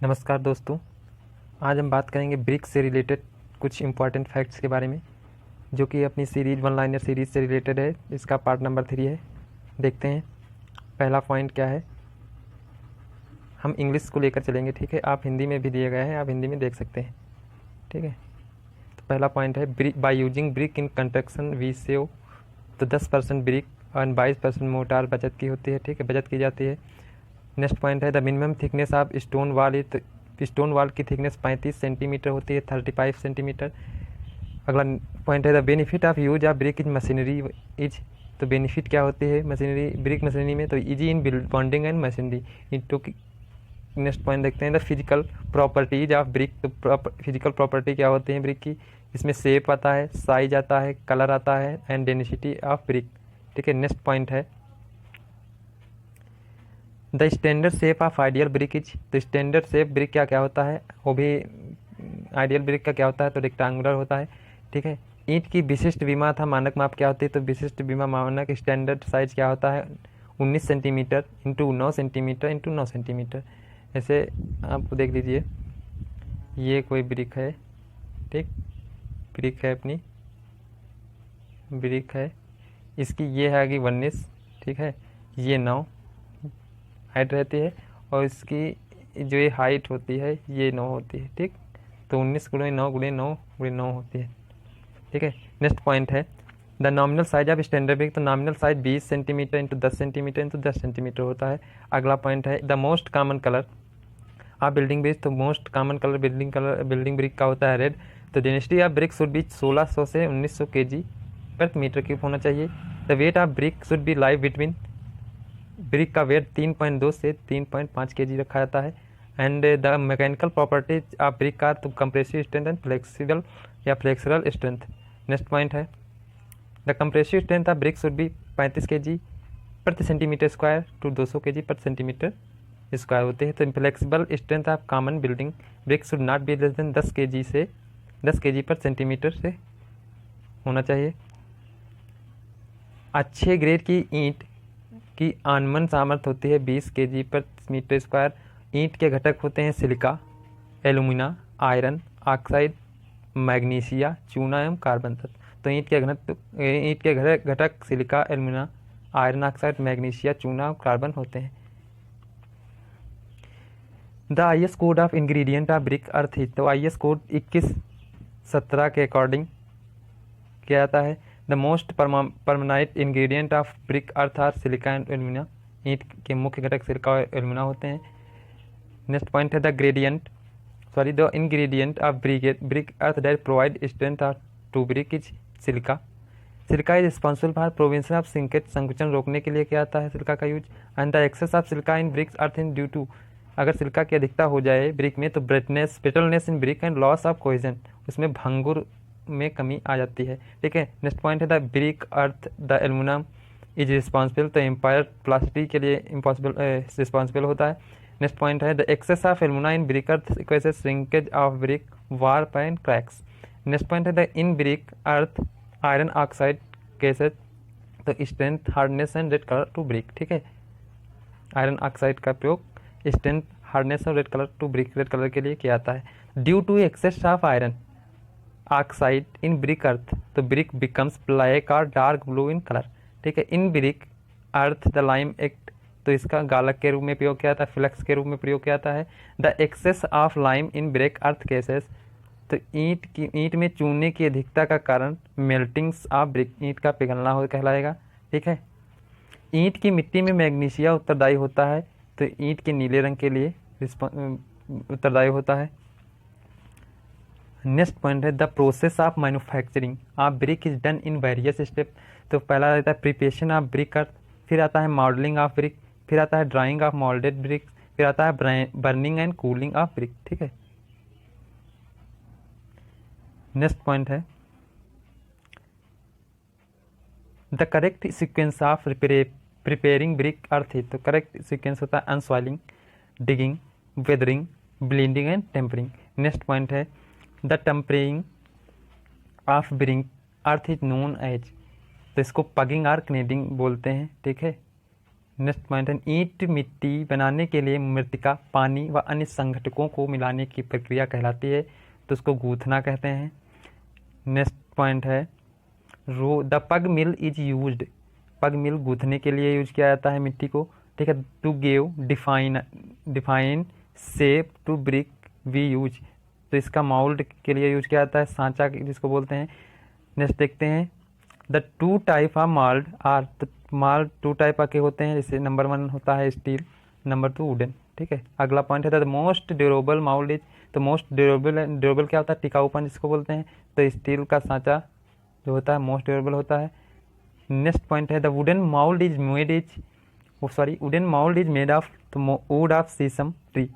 नमस्कार दोस्तों। आज हम बात करेंगे ब्रिक्स से रिलेटेड कुछ इम्पॉर्टेंट फैक्ट्स के बारे में, जो कि अपनी सीरीज वन लाइनर सीरीज से रिलेटेड है। इसका पार्ट नंबर 3 है। देखते हैं पहला पॉइंट क्या है। हम इंग्लिश को लेकर चलेंगे, ठीक है। आप हिंदी में भी दिए गए हैं, आप हिंदी में देख सकते हैं, ठीक है। तो पहला पॉइंट है brick by using brick in construction we save. तो 10% ब्रिक और 22% मोटार बचत की होती है, ठीक है, बचत की जाती है। नेक्स्ट पॉइंट है the minimum thickness of stone वाल इज। स्टोन वाल की थिकनेस 35 सेंटीमीटर होती है, 35 सेंटीमीटर। अगला पॉइंट है the benefit of use of brick is machinery is. तो बेनिफिट क्या होती है मशीनरी, ब्रिक मशीनरी में? तो easy in bonding and machinery into. Next point देखते हैं the physical properties of brick. तो फिजिकल प्रॉपर्टी क्या होती है ब्रिक की? इसमें शेप आता है, साइज आता है, कलर आता है एंड डेंसिटी ऑफ ब्रिक, ठीक है। नेक्स्ट पॉइंट है the standard shape of ideal brick is. तो स्टैंडर्ड शेप ब्रिक क्या क्या होता है, वो भी आइडियल ब्रिक का क्या होता है? तो रेक्टेंगुलर होता है, ठीक है। ईंट की विशिष्ट विमा था मानक माप क्या होती है? तो विशिष्ट विमा मानक स्टैंडर्ड साइज क्या होता है? 19 centimetre into 9 centimetre into 9 centimetre. ऐसे आप देख लीजिए, ये कोई ब्रिक है, ठीक, ब्रिक है, अपनी ब्रिक है, इसकी ये है कि 19, ठीक है, ये 9 हाइट रहती है, और इसकी जो ये हाइट होती है ये 9 होती है, ठीक। तो 19 गुणे 9 गुणे 9 गुणे 9 होती है, ठीक है। नेक्स्ट पॉइंट है the nominal size of standard brick. तो nominal size 20 centimetre into 10 centimetre into 10 centimetre होता है। अगला पॉइंट है the most common colour of building brick. तो most common colour building brick का होता है रेड। तो density of brick should be 1600 से 1900 kg प्रति मीटर क्यूब होना चाहिए। The weight of brick should be live between. Brick का वेट 3.2 से 3.5 kg रखा जाता है। And the mechanical properties of brick का तो कंप्रेसिव स्ट्रेंथ एंड फ्लेक्सिबल या फ्लेक्सरल स्ट्रेंथ। नेक्स्ट पॉइंट है the compressive strength of brick should B 35 kg प्रति सेंटीमीटर स्क्वायर टू 200 kg प्रति सेंटीमीटर स्क्वायर होते हैं। तो flexible strength of common building brick should not be less than 10 kg से 10 kg पर centimetre से होना चाहिए। अच्छे ग्रेड की ईंट की आनमन सामर्थ्य होती है 20 kg पर मीटर स्क्वायर। ईंट के घटक होते हैं silica, alumina, iron oxide, magnesia, चूना एवं कार्बन तत्व। तो ईंट के घटक silica, alumina, iron oxide, magnesia, चूना और कार्बन होते हैं। The IS code of ingredient of brick earth hit. तो IS कोड 2117 के अकॉर्डिंग क्या आता है? The most permanent ingredient of brick earth are silica and alumina. ईंट के मुख्य घटक सिलिका और एल्यूमिना होते हैं। नेक्स्ट पॉइंट है the ingredient of brick earth that provide strength to brick is silica. Silica is responsible for prevention of shrinkage. संकुचन रोकने के लिए क्या आता है सिलिका का use. And the excess of silica in bricks earth in due to. अगर silica की अधिकता हो जाए ब्रिक में तो brittleness in brick and loss of cohesion, उसमें भंगुर में कमी आ जाती है, ठीक है। नेक्स्ट पॉइंट है the brick earth the aluminium is responsible. तो एम्पायर प्लास्टिक के लिए रिस्पॉन्सिबल होता है। नेक्स्ट पॉइंट है the excess of alumina in brick earth causes shrinkage of brick, warp and cracks. Next point है the in brick earth iron oxide causes. तो strength, hardness and red colour to brick, ठीक है। Iron oxide का प्रयोग strength, hardness और red colour to brick, red colour के लिए किया जाता है। Due to excess of iron oxide in brick अर्थ तो ब्रिक बिकम्स ब्लैक और डार्क ब्लू इन कलर, ठीक है। इन brick earth the lime act. तो इसका गालक के रूप में प्रयोग किया जाता है, फ्लक्स के रूप में प्रयोग किया जाता है। The excess of lime in brick earth causes. तो ईंट में चूने की अधिकता का कारण मेल्टिंग्स ऑफ ब्रिक, ईंट का पिघलना हो कहलाएगा, ठीक है। ईंट की मिट्टी में मैग्नीशिया उत्तरदायी होता है। तो ईंट के नीले रंग के लिए उत्तरदायी होता है। नेक्स्ट पॉइंट है the process of manufacturing of brick is done in various step. तो पहला रहता है प्रिपरेशन ऑफ ब्रिक अर्थ, फिर आता है मॉडलिंग ऑफ ब्रिक, फिर आता है ड्राइंग ऑफ मोल्डेड ब्रिक, फिर आता है burning and cooling of brick, ठीक है। नेक्स्ट पॉइंट है the correct sequence of preparing brick earth है। तो करेक्ट सीक्वेंस होता है unsoiling, digging, weathering, blending and tempering. Next point है the tempering of brick earth is known as. तो इसको पगिंग और क्नेडिंग बोलते हैं, ठीक है। नेक्स्ट पॉइंट है ईंट मिट्टी बनाने के लिए मृतिका, पानी व अन्य संघटकों को मिलाने की प्रक्रिया कहलाती है, तो उसको गूंथना कहते हैं। नेक्स्ट पॉइंट है द पग मिल इज यूज्ड, पग मिल गूंथने के लिए यूज किया जाता है मिट्टी को, ठीक है। To give define shape to brick we use, तो इसका माउल्ड के लिए यूज किया जाता है, सांचा जिसको बोलते हैं। नेक्स्ट देखते हैं the two type of mould are, तो माल्ड टू टाइप के होते हैं, जैसे नंबर 1 होता है स्टील, नंबर 2 वुडन, ठीक है। अगला पॉइंट है the most durable mould is, तो मोस्ट ड्यूरेबल क्या होता है, टिकाऊपन जिसको बोलते हैं, तो स्टील का सांचा जो होता है मोस्ट ड्यूरेबल होता है। नेक्स्ट पॉइंट है the wooden mould is made of, तो वुड ऑफ शीशम ट्री,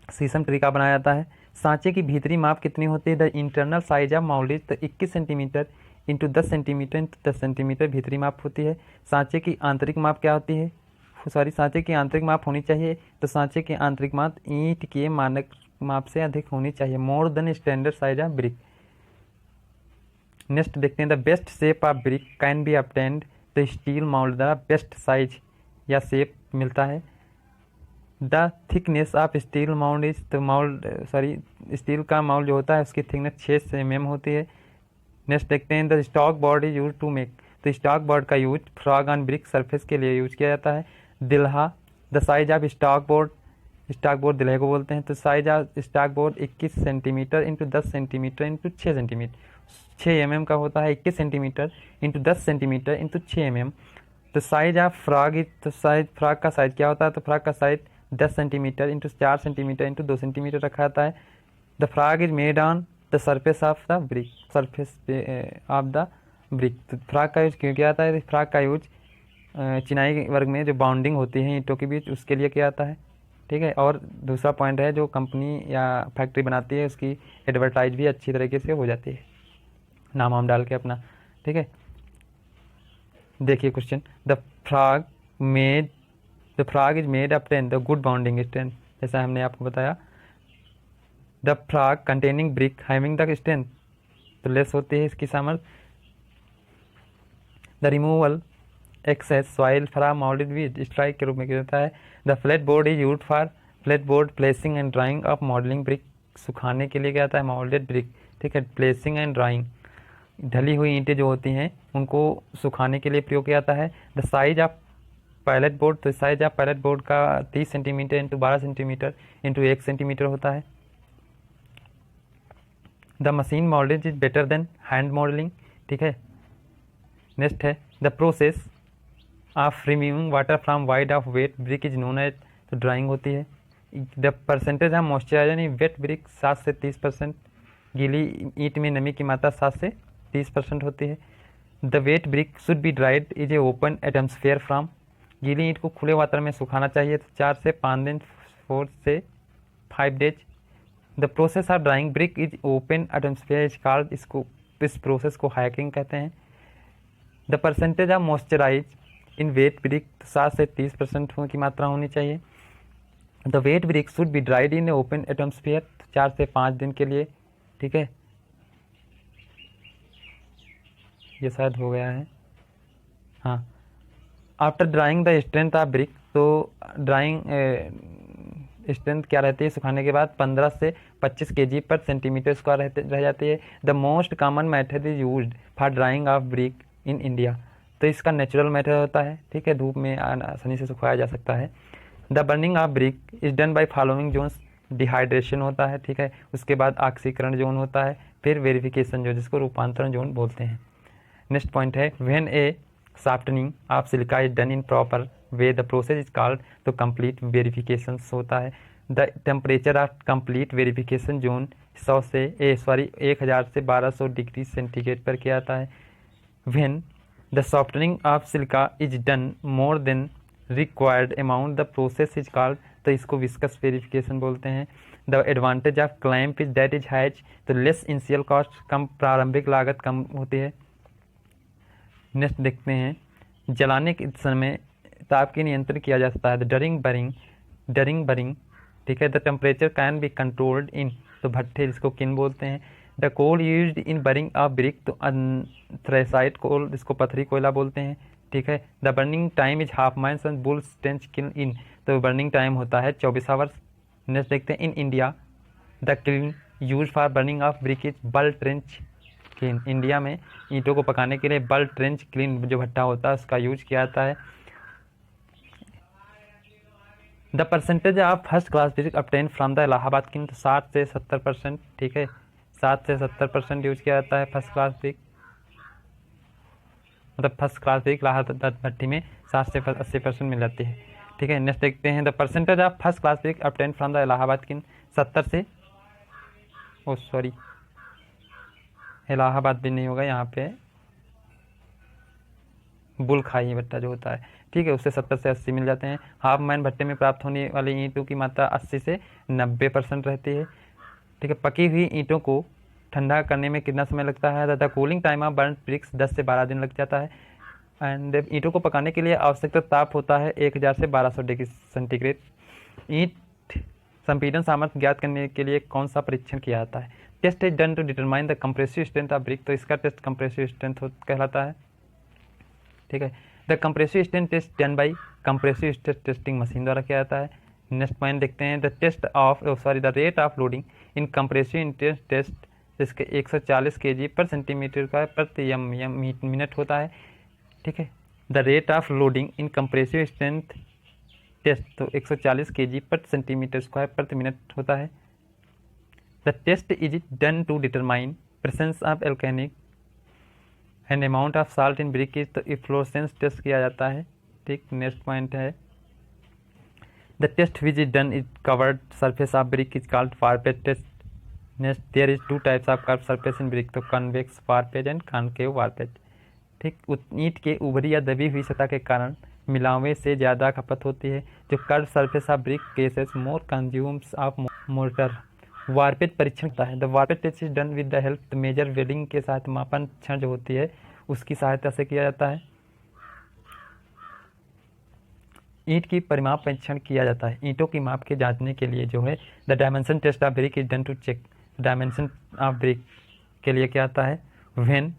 शीशम ट्री का बनाया जाता है। सांचे की भीतरी माप कितनी होती है, the internal size of mould is, तो 21 centimetre into 10 centimetre into 10 centimetre भीतरी माप होती है। सांचे की आंतरिक माप क्या होती है, सांचे की आंतरिक माप होनी चाहिए, तो सांचे की आंतरिक माप ईंट के मानक माप से अधिक होनी चाहिए, more than standard size of brick. Next देखते हैं the best shape of brick can be obtained, तो स्टील माउल्ड द्वारा बेस्ट साइज या शेप मिलता है। The thickness of steel mould is, तो स्टील का माउल्ड जो होता है उसकी थिकनेस 6 mm होती है। नेक्स्ट देखते हैं the stock board is use to make, तो स्टॉक बोर्ड का use frog on brick surface के लिए यूज किया जाता है। दिल्हा, the size of stock board दिल्हे को बोलते हैं, तो size of stock board 21 centimetre into 10 centimetre into 6 centimetre, 6 mm का होता है, 21 centimetre into 10 centimetre into 6 mm। तो साइज ऑफ फ्रॉग इज, तो फ्रॉग का साइज क्या होता है, तो फ्रॉग का size 10 centimetre into 4 centimetre into 2 centimetre रखा जाता है। The frog is made on the surface of the brick, surface of the brick, तो फ्रॉग का यूज क्यों किया जाता है, फ्रॉग का यूज चिनाई वर्ग में जो बाउंडिंग होती है ईंटों के बीच उसके लिए किया जाता है, ठीक है। और दूसरा पॉइंट है जो कंपनी या फैक्ट्री बनाती है उसकी एडवर्टाइज भी अच्छी तरीके से हो जाती है, नाम हम डाल के अपना, ठीक है। देखिए question the frog is made of the good bonding strength, जैसा हमने आपको बताया। The frog containing brick having the strength, तो लेस होती है इसकी सामर्थ्य। The removal excess soil from moulded wheat, strike के रूप में किया जाता है। The flat board is used for flat board placing and drying of moulding brick, सुखाने के लिए क्या आता है माउल्डेड ब्रिक, ठीक है। प्लेसिंग एंड ड्राइंग, ढली हुई ईंटें जो होती हैं उनको सुखाने के लिए प्रयोग किया जाता है। The size of pallet board, तो साइज ऑफ पैलेट बोर्ड का 30 centimetre into 12 centimetre into 1 centimetre होता है। The machine moulding is better than hand moulding, ठीक है। नेक्स्ट है the process of removing water from wide of wet brick is known as, तो drying होती है। The percentage of moisturiser in wet brick 7 से 30%, गीली ईंट में नमी की मात्रा 7 से 30% होती है। The wet brick should be dried is a open atmosphere from, गीली ईंट को खुले वातावरण में सुखाना चाहिए, तो 4 से 5 दिन, 4 से 5 days. The process of drying brick is open atmosphere is called, इस प्रोसेस को हैकिंग कहते हैं। The percentage of moisturise in wet brick 7 से 30% की मात्रा होनी चाहिए। The wet brick should be dried in a open atmosphere, 4 से 5 दिन के लिए, ठीक है। ये शायद हो गया है, हाँ। After drawing the strength of brick, तो ड्राइंग स्ट्रेंथ क्या रहती है सुखाने के बाद 15 से 25 kg पर सेंटीमीटर स्क्वायर रह जाती है। The most common method is used for drying of brick in India, तो इसका नेचुरल मेथड होता है, ठीक है, धूप में आसानी से सुखाया जा सकता है। The burning of brick is done by following zones, dehydration होता है, ठीक है, उसके बाद ऑक्सीकरण जोन होता है, फिर वेरिफिकेशन जोन जिसको रूपांतरण जोन बोलते हैं। नेक्स्ट पॉइंट है when A softening of silica is done in proper way the process is called, तो कंप्लीट वेरिफिकेशन होता है। The temperature of complete verification zone 1000 से 1200 डिग्री सेंटीग्रेड पर किया जाता है। When the softening of silica is done more than required amount the process is called, तो इसको विस्कस वेरिफिकेशन बोलते हैं। The advantage of clamp is that is has, तो लेस इनिशियल कॉस्ट, कम प्रारंभिक लागत कम होती है। नेक्स्ट देखते हैं जलाने के समय ताप की नियंत्रण किया जा सकता है। द डरिंग बरिंग, ठीक है। The temperature can be controlled in, तो भट्ठे जिसको किन बोलते हैं। The coal used in burning of brick, तो थ्रेसाइट कोल जिसको पथरी कोयला बोलते हैं, ठीक है। The burning time is half miles and bull trench kiln in, तो बर्निंग टाइम होता है 24 आवर्स। नेक्स्ट देखते हैं in India the clean use for burning of brick is बल ट्रेंच क्लीन, इंडिया में ईंटों को पकाने के लिए बल ट्रेंच क्लीन जो भट्टा होता है उसका यूज किया जाता है। The percentage of first class brick obtain from the Allahabad किन, 60 से 70%, ठीक है, 60 से 70% यूज किया जाता है फर्स्ट क्लास ब्रिक, मतलब फर्स्ट क्लास ब्रिक इलाहाबाद भट्टी में 60 से 80% मिल जाती है, ठीक है। नेक्स्ट देखते हैं the percentage of first class brick obtain from the Allahabad किन, 70 से, ओ सॉरी इलाहाबाद भी नहीं होगा यहाँ पे, बुलखाई भट्टा जो होता है, ठीक है, उससे 70 से 80 मिल जाते हैं। हाफ मैन भट्टे में प्राप्त होने वाली ईंटों की मात्रा 80 से 90% रहती है, ठीक है। पकी हुई ईंटों को ठंडा करने में कितना समय लगता है, the cooling time of burn bricks 10 से 12 दिन लग जाता है। एंड ईंटों को पकाने के लिए आवश्यक ताप होता है 1000 से 1200 डिग्री सेंटीग्रेड। ईंट संपीड़न सामर्थ्य ज्ञात करने के लिए कौन सा परीक्षण किया जाता है, test is done to determine the compressive strength of brick, तो इसका टेस्ट कंप्रेसिव स्ट्रेंथ कहलाता है, ठीक है। The compressive strength test done by compressive stress testing machine द्वारा किया जाता है। नेक्स्ट पॉइंट देखते हैं the test of the rate of loading in compressive intense test, इसके 140 kg पर सेंटीमीटर का प्रति मिनट होता है, ठीक है। The rate of loading in compressive strength test, तो 140 kg पर सेंटीमीटर स्क्वायर प्रति मिनट होता है। The test is done to determine presence of एल्केनिक and amount of salt in brick is, तो इफ्लोरेसेंस टेस्ट किया जाता है, ठीक। नेक्स्ट पॉइंट है the test which is done is curved surface of brick is called warpage test. Next there is 2 types of curve surface in brick, तो convex warpage and concave warpage, ठीक। ईंट के उभरी या दबी हुई सतह के कारण मिलावे से ज़्यादा खपत होती है, जो curve surface of brick causes more consumes of mortar. Warpage परीक्षण होता है, the warpage test is done with the help measure welding के साथ मापन क्षण जो होती है उसकी सहायता से किया जाता है। ईंट की परिमाप परीक्षण किया जाता है, ईंटों की माप के जांचने के लिए जो है the dimension test of brick is done to check, dimension of brick के लिए क्या आता है, when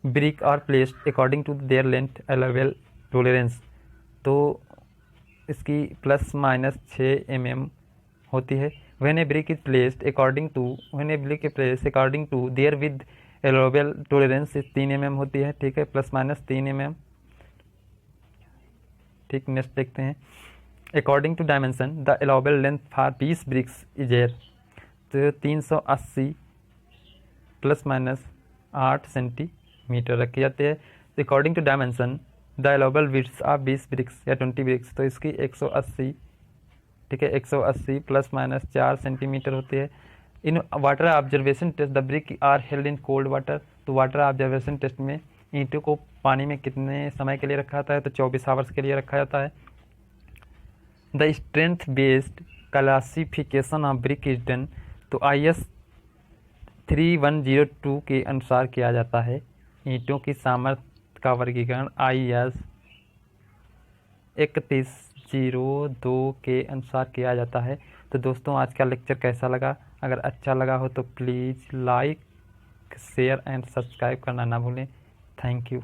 brick are placed according to their length allowable tolerance, तो इसकी ±6 mm होती है। When a brick is placed according to their width allowable tolerance 3 mm होती है, ठीक है, ±3 mm, ठीक। नेक्स्ट देखते हैं according to dimension the allowable length for 20 bricks is air, तो 380 ±8 सेंटीमीटर रखी जाती है। According to dimension the allowable width of 20 bricks या 20 ब्रिक्स, तो इसकी 180, ठीक है, 180 ±4 सेंटीमीटर होती है। In water observation test the brick are held in cold water, तो वाटर ऑब्जर्वेशन टेस्ट में ईंटों को पानी में कितने समय के लिए रखा जाता है, तो 24 आवर्स के लिए रखा जाता है। The strength based classification of brick is done, तो IS 3102 के अनुसार किया जाता है। ईंटों की सामर्थ्य का वर्गीकरण IS 3102 के अनुसार किया जाता है। तो दोस्तों आज का लेक्चर कैसा लगा, अगर अच्छा लगा हो तो please like share and subscribe करना ना भूलें। Thank you.